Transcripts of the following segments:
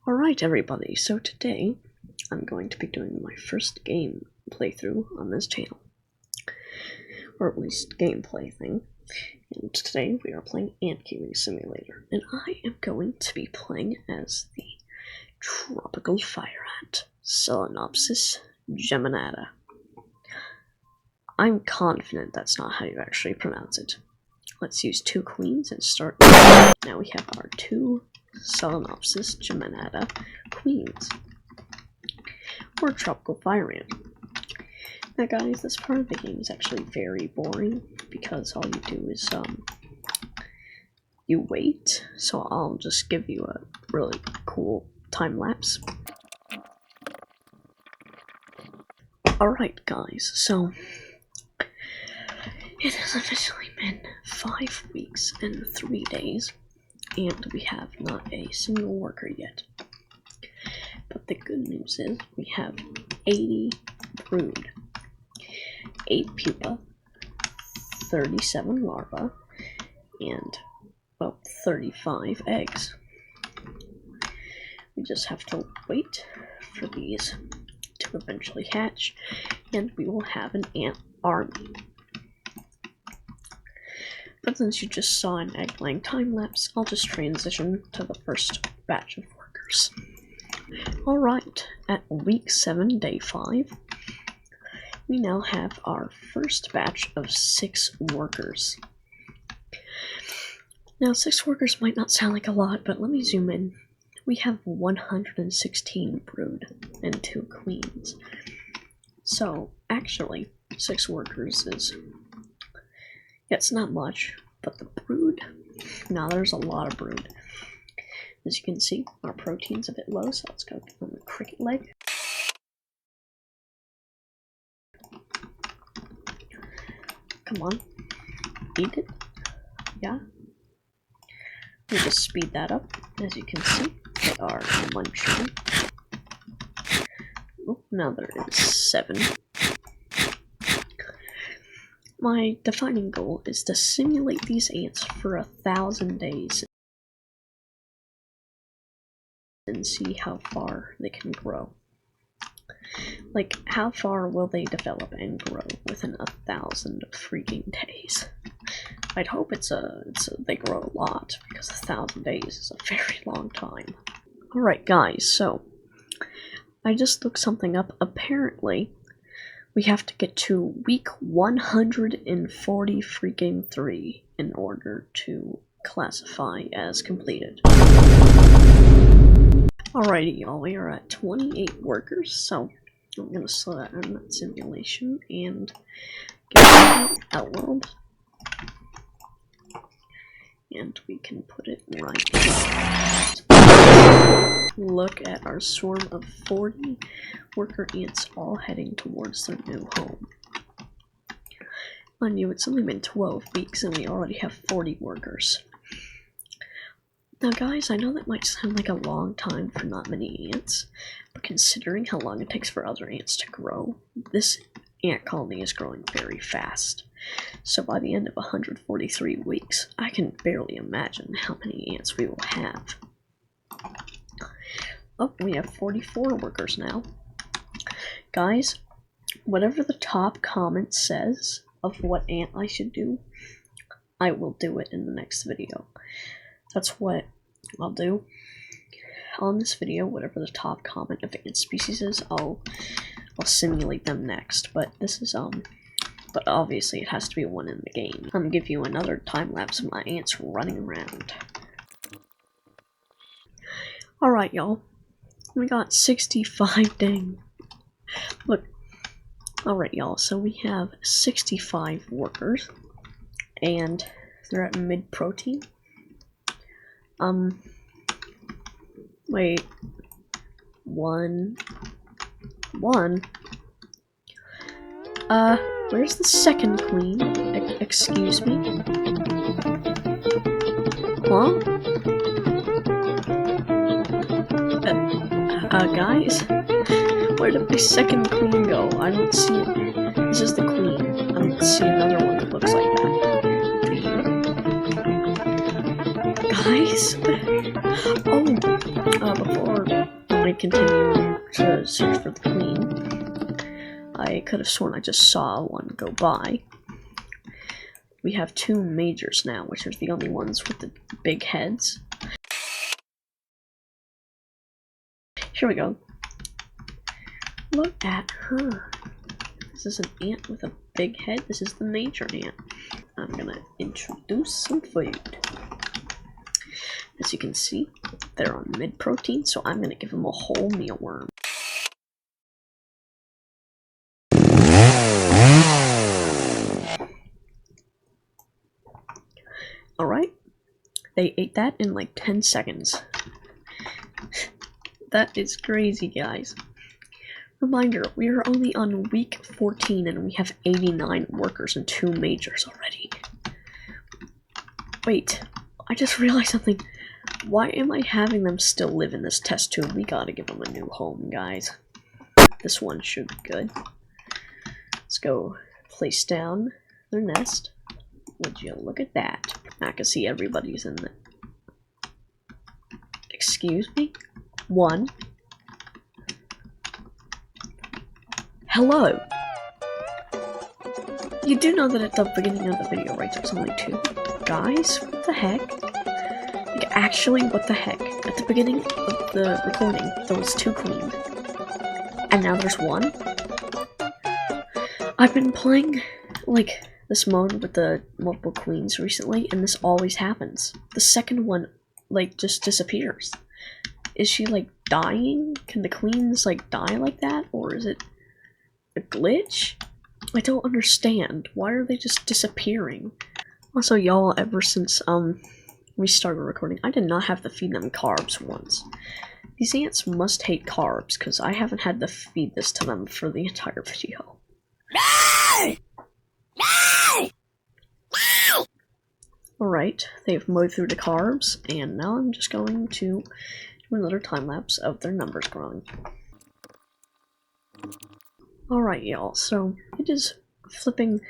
Alright everybody, so today I'm going to be doing my first game playthrough on this channel. Or at least gameplay thing. And today we are playing AntKeeping Simulator. And I am going to be playing as the tropical fire ant, Solenopsis geminata. I'm confident that's not how you actually pronounce it. Let's use 2 queens and start. Now we have our 2 Solenopsis geminata queens, or tropical fire ant. Now guys, this part of the game is actually very boring because all you do is you wait. So I'll just give you a really cool time lapse. Alright guys, so it has officially been 5 weeks and 3 days, and we have not a single worker yet. But the good news is we have 80 brood, 8 pupa, 37 larvae, and about 35 eggs. We just have to wait for these to eventually hatch, and we will have an ant army. But since you just saw an egg-laying time-lapse, I'll just transition to the first batch of workers. Alright, at week 7, day 5, we now have our first batch of 6 workers. Now, 6 workers might not sound like a lot, but let me zoom in. We have 116 brood and 2 queens. So, actually, 6 workers is... it's not much, but the brood, now there's a lot of brood. As you can see, our protein's a bit low, so let's go on the cricket leg. Come on, eat it, yeah. We just speed that up, as you can see, they are munching. Oh, now there is 7. My defining goal is to simulate these ants for 1,000 days and see how far they can grow. Like, how far will they develop and grow within 1,000 freaking days? I'd hope they grow a lot, because 1,000 days is a very long time. Alright guys, so I just looked something up. Apparently we have to get to week 140 freaking 3 in order to classify as completed. Alrighty y'all, we are at 28 workers, so I'm gonna slow that in that simulation and get it Outworld. And we can put it right here. Look at our swarm of 40 worker ants all heading towards their new home. Mind you, it's only been 12 weeks and we already have 40 workers. Now guys, I know that might sound like a long time for not many ants, but considering how long it takes for other ants to grow, this ant colony is growing very fast. So by the end of 143 weeks, I can barely imagine how many ants we will have. Oh, we have 44 workers now. Guys, whatever the top comment says of what ant I should do, I will do it in the next video. That's what I'll do. On this video, whatever the top comment of ant species is, I'll simulate them next. But this is, but obviously it has to be one in the game. I'm gonna give you another time lapse of my ants running around. Alright, y'all. We got 65 dang. Look. Alright, y'all. So we have 65 workers. And they're at mid protein. Wait. One. Where's the second queen? Excuse me? Huh? Guys? Where did the second queen go? I don't see it. This is the queen. I don't see another one that looks like that. Guys? Before I continue to search for the queen, I could have sworn I just saw one go by. We have 2 majors now, which are the only ones with the big heads. Here we go. Look at her. This is an ant with a big head. This is the major ant. I'm gonna introduce some food. As you can see, they're on mid-protein, so I'm gonna give them a whole mealworm. Alright, they ate that in like 10 seconds. That is crazy, guys. Reminder, we are only on week 14 and we have 89 workers and 2 majors already. Wait, I just realized something. Why am I having them still live in this test tube? We gotta give them a new home, guys. This one should be good. Let's go place down their nest. Would you look at that? I can see everybody's in it. Excuse me? 1. Hello! You do know that at the beginning of the video, right, there's only 2. Guys, what the heck? Like, actually, what the heck? At the beginning of the recording, there was 2 queens. And now there's 1? I've been playing, like, this mode with the multiple queens recently, and this always happens. The second one, like, just disappears. Is she, like, dying? Can the queens, like, die like that? Or is it a glitch? I don't understand. Why are they just disappearing? Also, y'all, ever since, we started recording, I did not have to feed them carbs once. These ants must hate carbs, because I haven't had to feed this to them for the entire video. Alright, they've mowed through the carbs, and now I'm just going to do another time-lapse of their numbers growing. Alright, y'all, so it is flipping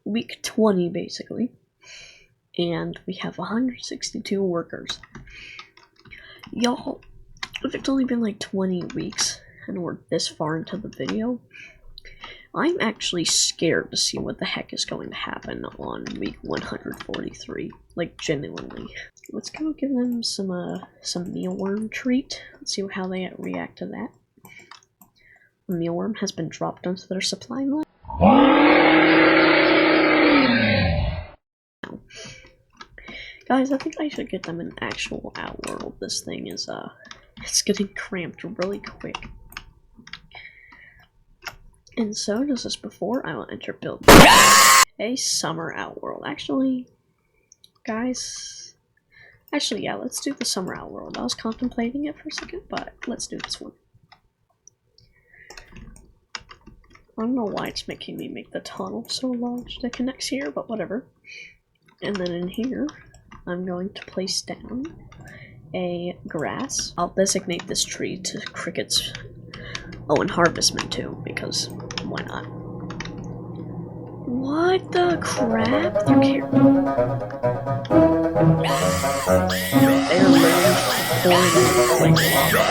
week 20, basically, and we have 162 workers. Y'all, if it's only been like 20 weeks, and we're this far into the video, I'm actually scared to see what the heck is going to happen on week 143. Like, genuinely. Let's go give them some mealworm treat. Let's see how they react to that. The mealworm has been dropped onto their supply line. Guys, I think I should get them an actual outworld. This thing is, it's getting cramped really quick. And so, just as before, I will enter build a summer outworld. Actually, guys, yeah, let's do the summer outworld. I was contemplating it for a second, but let's do this one. I don't know why it's making me make the tunnel so large that connects here, but whatever. And then in here, I'm going to place down a grass. I'll designate this tree to crickets. Oh, and harvestman too, because why not? What the crap? They're careful. They're literally pouring like lava.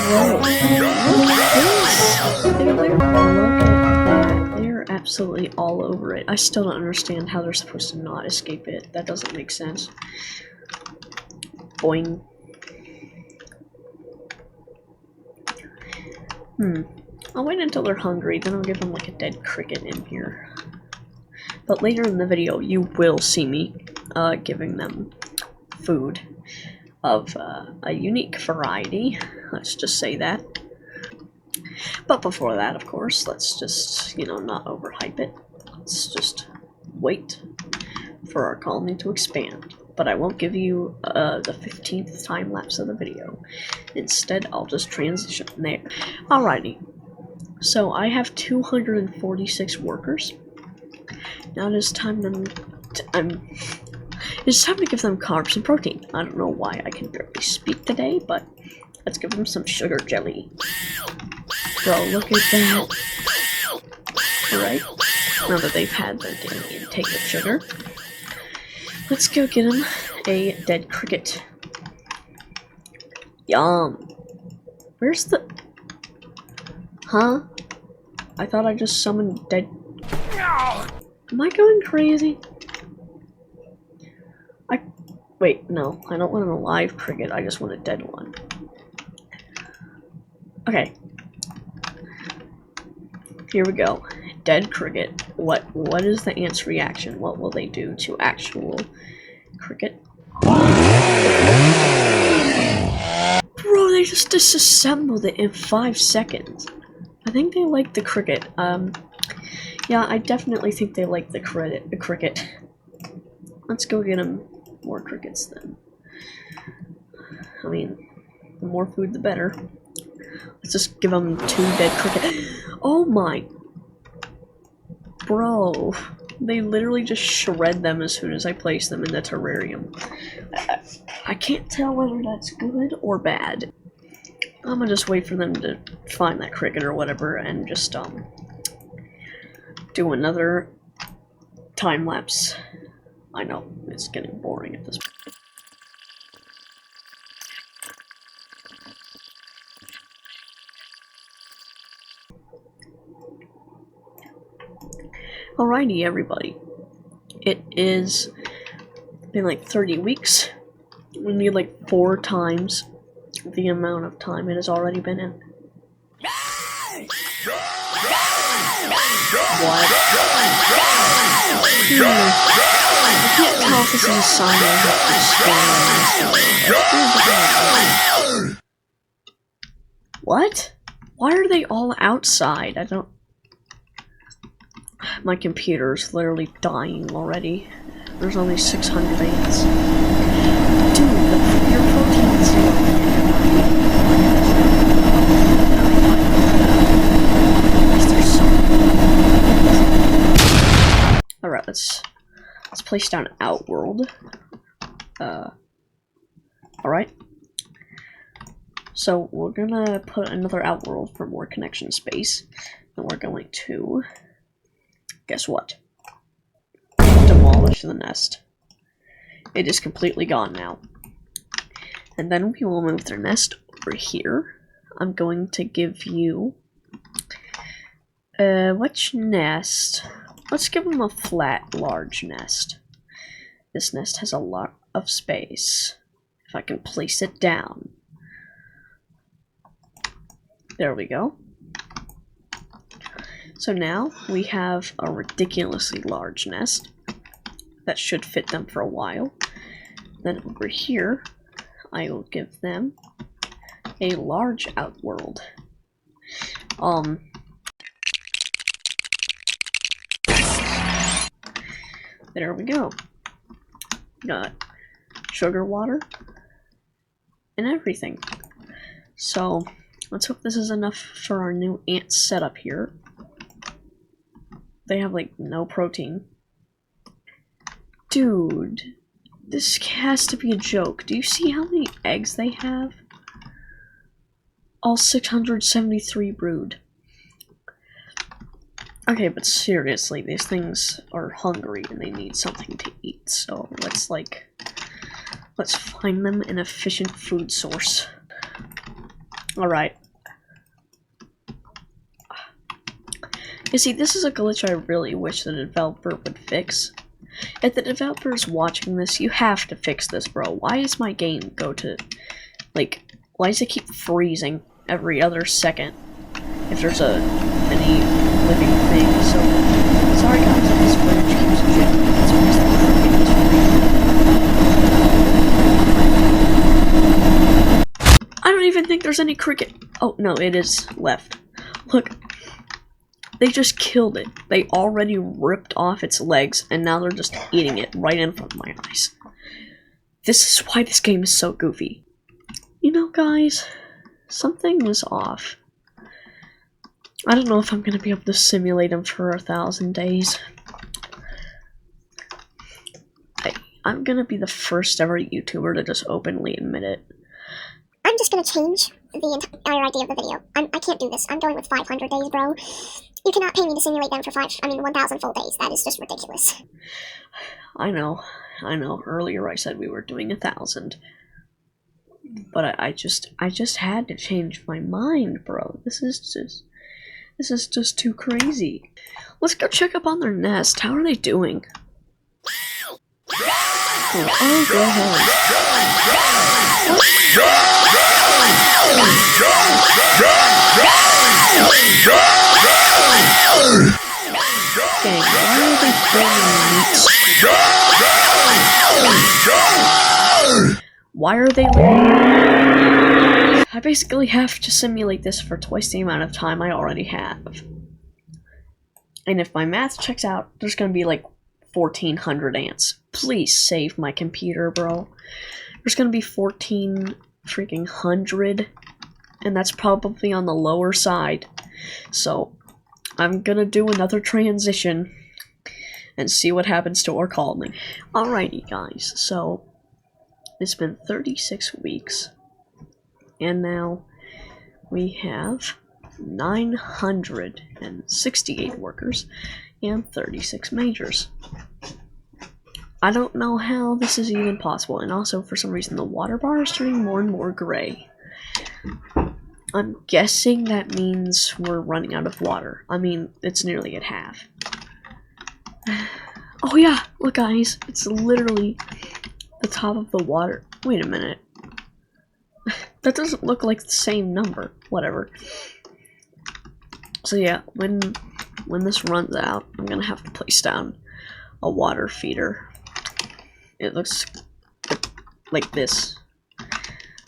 Whoa. Look at this! Look at that. They're absolutely all over it. I still don't understand how they're supposed to not escape it. That doesn't make sense. Boing. I'll wait until they're hungry, then I'll give them like a dead cricket in here. But later in the video, you will see me giving them food of a unique variety. Let's just say that. But before that, of course, let's just, you know, not overhype it. Let's just wait for our colony to expand. But I won't give you the 15th time lapse of the video. Instead, I'll just transition there. Alrighty. So I have 246 workers. Now it is time it's time to give them carbs and protein. I don't know why I can barely speak today, but let's give them some sugar jelly. Bro, look at that. Alright. Now that they've had their daily intake of sugar, Let's go get him a dead cricket. Yum. Where's the... Huh? I thought I just summoned dead... Am I going crazy? Wait, no. I don't want an alive cricket. I just want a dead one. Okay. Here we go. Dead cricket. What is the ant's reaction? What will they do to actual cricket? Bro, they just disassembled it in 5 seconds. I think they like the cricket. Yeah, I definitely think they like the cricket. Let's go get them more crickets then. I mean, the more food the better. Let's just give them 2 dead cricket. Oh my... Bro, they literally just shred them as soon as I place them in the terrarium. I can't tell whether that's good or bad. I'm gonna just wait for them to find that cricket or whatever and just do another time lapse. I know, it's getting boring at this point. Alrighty, everybody. It is been like 30 weeks. We need like 4 times the amount of time it has already been in. What? I can't tell if this is a sign or what? Why are they all outside? I don't... My computer's literally dying already. There's only 600 ants. Dude, your protein's Alright, let's place down Outworld. Alright. So we're gonna put another Outworld for more connection space. And we're going to... Guess what? Demolish the nest. It is completely gone now. And then we will move their nest over here. I'm going to give you... which nest? Let's give them a flat, large nest. This nest has a lot of space. If I can place it down. There we go. So now we have a ridiculously large nest that should fit them for a while. Then over here, I will give them a large Outworld. There we go. Got sugar water and everything. So let's hope this is enough for our new ant setup here. They have like no protein. Dude, this has to be a joke. Do you see how many eggs they have? All 673 brood. Okay, but seriously, these things are hungry and they need something to eat. So let's find them an efficient food source. Alright. You see, this is a glitch I really wish the developer would fix. If the developer is watching this, you have to fix this, bro. Why does my game go to, like, why does it keep freezing every other second if there's any living thing? So, sorry guys if this footage keeps jiggling. It's because the cricket is freezing. I don't even think there's any cricket. Oh, no, it is left. Look. They just killed it. They already ripped off its legs, and now they're just eating it right in front of my eyes. This is why this game is so goofy. You know, guys, something is off. I don't know if I'm gonna be able to simulate them for 1,000 days. I'm gonna be the first ever YouTuber to just openly admit it. I'm just gonna change the entire idea of the video. I can't do this. I'm going with 500 days, bro. You cannot pay me to simulate them for 1,000 full days. That is just ridiculous. I know. Earlier I said we were doing 1,000. But I just had to change my mind, bro. This is just too crazy. Let's go check up on their nest. How are they doing? Oh, go ahead. Dang, why are they filming meat? Why are they I basically have to simulate this for twice the amount of time I already have. And if my math checks out, there's gonna be like 1,400 ants. Please save my computer, bro. There's gonna be 14 freaking hundred, and that's probably on the lower side. So I'm gonna do another transition and see what happens to our colony. Alrighty, guys. So it's been 36 weeks, and now we have 968 workers and 36 majors. I don't know how this is even possible, and also for some reason the water bar is turning more and more gray. I'm guessing that means we're running out of water. I mean, it's nearly at half. Oh yeah, look guys, it's literally the top of the water. Wait a minute. That doesn't look like the same number. Whatever. So yeah, when this runs out, I'm gonna have to place down a water feeder. It looks like this.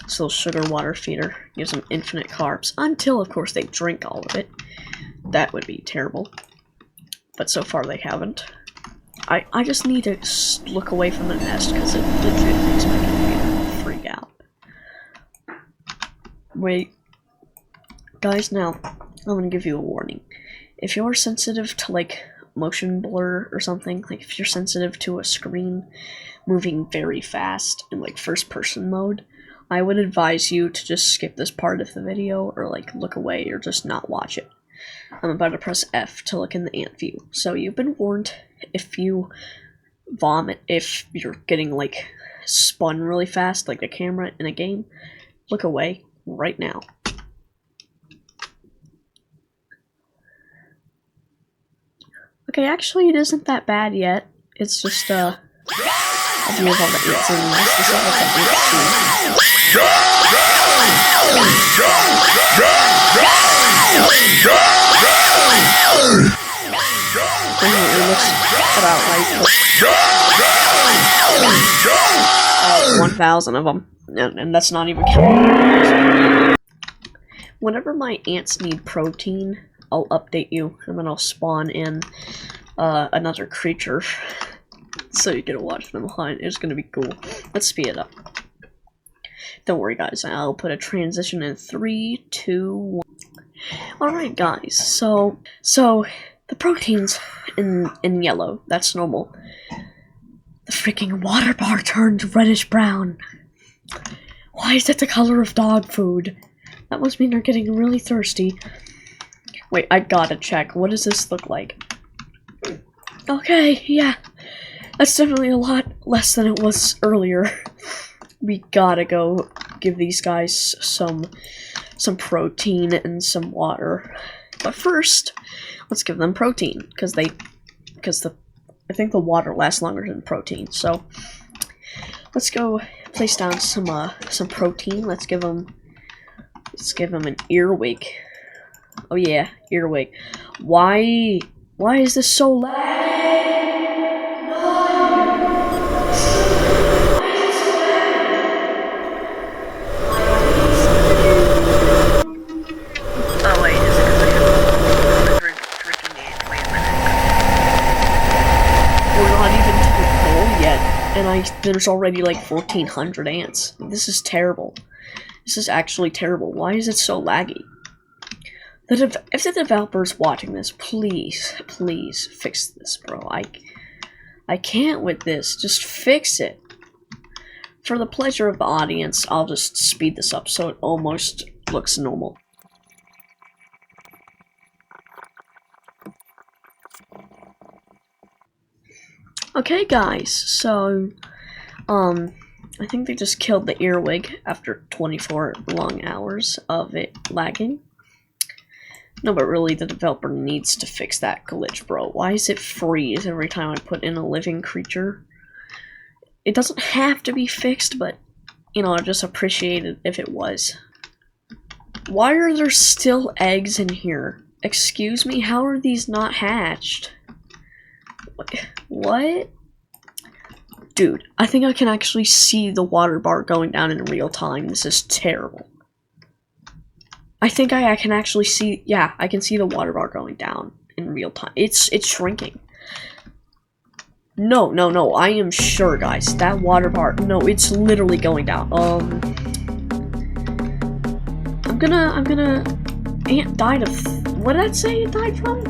This little sugar water feeder gives them infinite carbs, until of course they drink all of it. That would be terrible. But so far they haven't. I just need to look away from the nest because it literally makes my computer freak out. Wait. Guys, now, I'm gonna give you a warning. If you're sensitive to, like, motion blur or something, like if you're sensitive to a screen moving very fast in, like, first-person mode, I would advise you to just skip this part of the video or, like, look away or just not watch it. I'm about to press F to look in the ant view. So you've been warned. If you vomit, if you're getting, like, spun really fast, like the camera in a game, look away right now. Okay, actually it isn't that bad yet. It's just, a view of all the ants in the nest. This is what the ants do. It looks about right. 1,000 of them. And that's not even counting. Whenever my ants need protein, I'll update you, and then I'll spawn in another creature, so you get to watch them hunt. It's gonna be cool. Let's speed it up. Don't worry, guys. I'll put a transition in 3, 2, 1. Alright, guys. So the proteins in yellow. That's normal. The freaking water bar turned reddish brown. Why is it the color of dog food? That must mean they're getting really thirsty. Wait, I gotta check. What does this look like? Okay, yeah. That's definitely a lot less than it was earlier. We gotta go give these guys some protein and some water. But first, let's give them protein, because I think the water lasts longer than protein. So let's go place down some protein. Let's give them an earwig. Oh yeah, earwig. Why is this so laggy? Why is it so laggy? Oh wait, is it because I have 100 freaking days? Wait a minute. We're not even to the goal yet, and there's already like 1,400 ants. This is terrible. This is actually terrible. Why is it so laggy? If the developer's watching this, please fix this, bro. I can't with this. Just fix it. For the pleasure of the audience, I'll just speed this up so it almost looks normal. Okay, guys, so, I think they just killed the earwig after 24 long hours of it lagging. No, but really, the developer needs to fix that glitch, bro. Why does it freeze every time I put in a living creature? It doesn't have to be fixed, but, you know, I'd just appreciate it if it was. Why are there still eggs in here? Excuse me, how are these not hatched? What? Dude, I think I can actually see the water bar going down in real time. This is terrible. I think I can actually see, yeah, I can see the water bar going down in real time. It's shrinking. No, I am sure, guys. That water bar, no, it's literally going down. I'm gonna, Ant died of, what did that say it died from?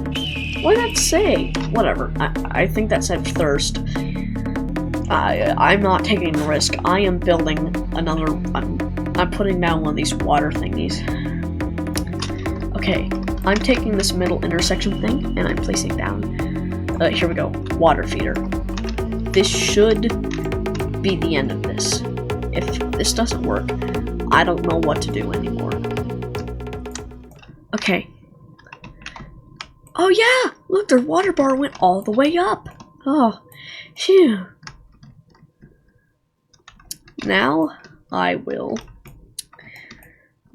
What did that say? Whatever. I think that said thirst. I'm not taking the risk. I am building another. I'm putting down one of these water thingies. Okay, I'm taking this middle intersection thing and I'm placing down. Here we go. Water feeder. This should be the end of this. If this doesn't work, I don't know what to do anymore. Okay. Oh yeah! Look, their water bar went all the way up. Oh, phew. Now, I will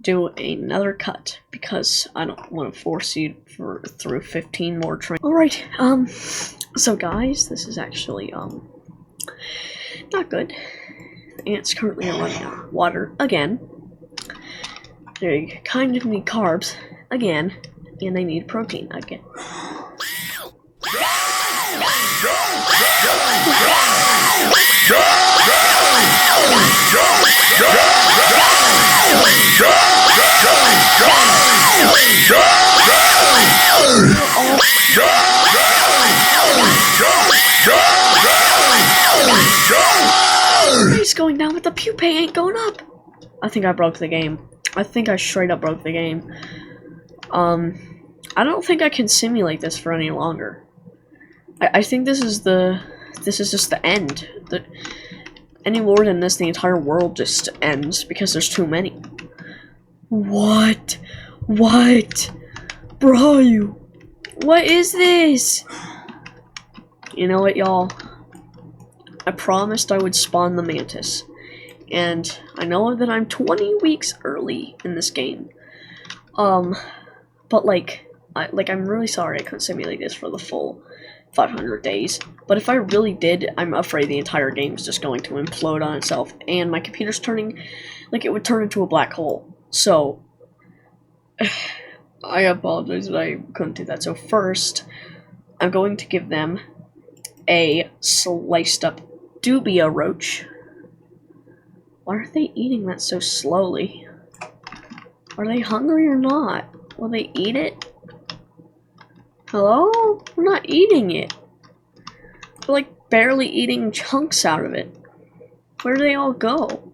do another cut, because I don't want to force you through 15 more trains. Alright, so guys, this is actually, not good. The ants currently are running out of water again. They kind of need carbs again, and they need protein again. He's going down, but the pupae ain't going up. I think I broke the game. I think I straight up broke the game. I don't think I can simulate this for any longer. I think this is just the end. Any more than this, the entire world just ends because there's too many. What? What? Bro, what is this? You know what, y'all? I promised I would spawn the mantis. And I know that I'm 20 weeks early in this game. But I'm really sorry I couldn't simulate this for the full 500 days. But if I really did, I'm afraid the entire game is just going to implode on itself. And my computer's turning, it would turn into a black hole. So, I apologize that I couldn't do that. So first, I'm going to give them a sliced up dubia roach. Why are they eating that so slowly? Are they hungry or not? Will they eat it? Hello? We're not eating it. We're barely eating chunks out of it. Where do they all go?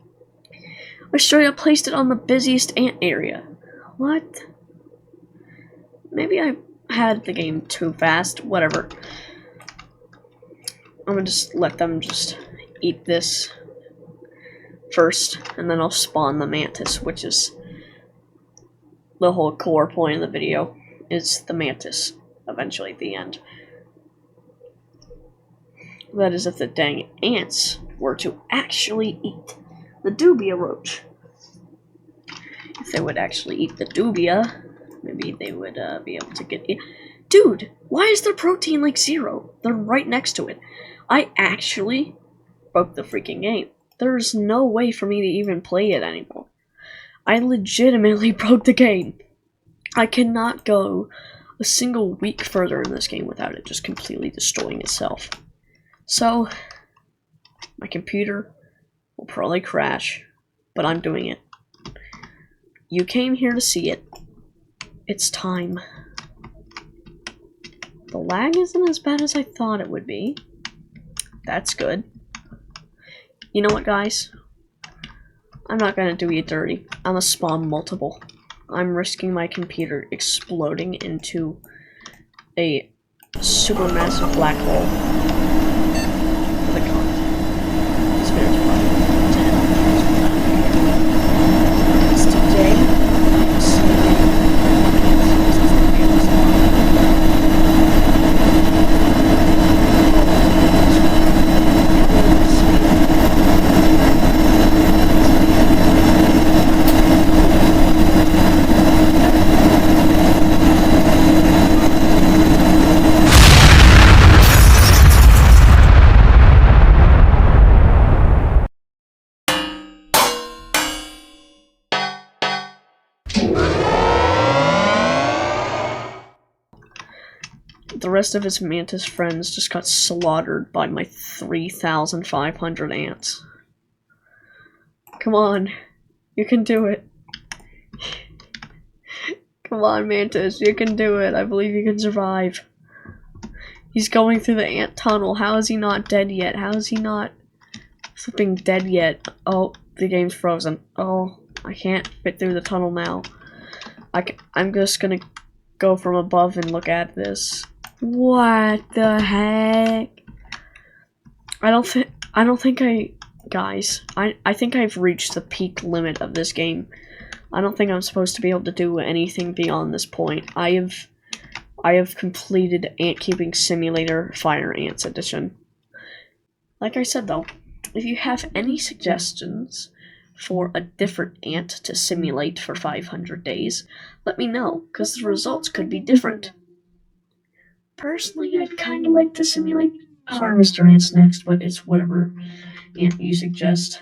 I straight up placed it on the busiest ant area. What? Maybe I had the game too fast. Whatever. I'm gonna just let them just eat this first, and then I'll spawn the mantis, which is the whole core point of the video, is the mantis, eventually at the end. That is if the dang ants were to actually eat the dubia roach. If they would actually eat the dubia, maybe they would be able to get it. Dude, why is their protein 0? They're right next to it. I actually broke the freaking game. There's no way for me to even play it anymore. I legitimately broke the game. I cannot go a single week further in this game without it just completely destroying itself. So, my computer will probably crash, but I'm doing it. You came here to see it. It's time. The lag isn't as bad as I thought it would be. That's good. You know what, guys? I'm not gonna do you dirty. I'm gonna spawn multiple. I'm risking my computer exploding into a supermassive black hole. The rest of his mantis friends just got slaughtered by my 3,500 ants. Come on. You can do it. Come on, Mantis. You can do it. I believe you can survive. He's going through the ant tunnel. How is he not dead yet? How is he not flipping dead yet? Oh, the game's frozen. Oh, I can't fit through the tunnel now. I'm just gonna go from above and look at this. What the heck? Guys, I think I've reached the peak limit of this game. I don't think I'm supposed to be able to do anything beyond this point. I have completed AntKeeping Simulator Fire Ants Edition. Like I said though, if you have any suggestions for a different ant to simulate for 500 days, let me know, because the results could be different. Personally, I'd kind of like to simulate harvester ants next, but it's whatever ant you suggest.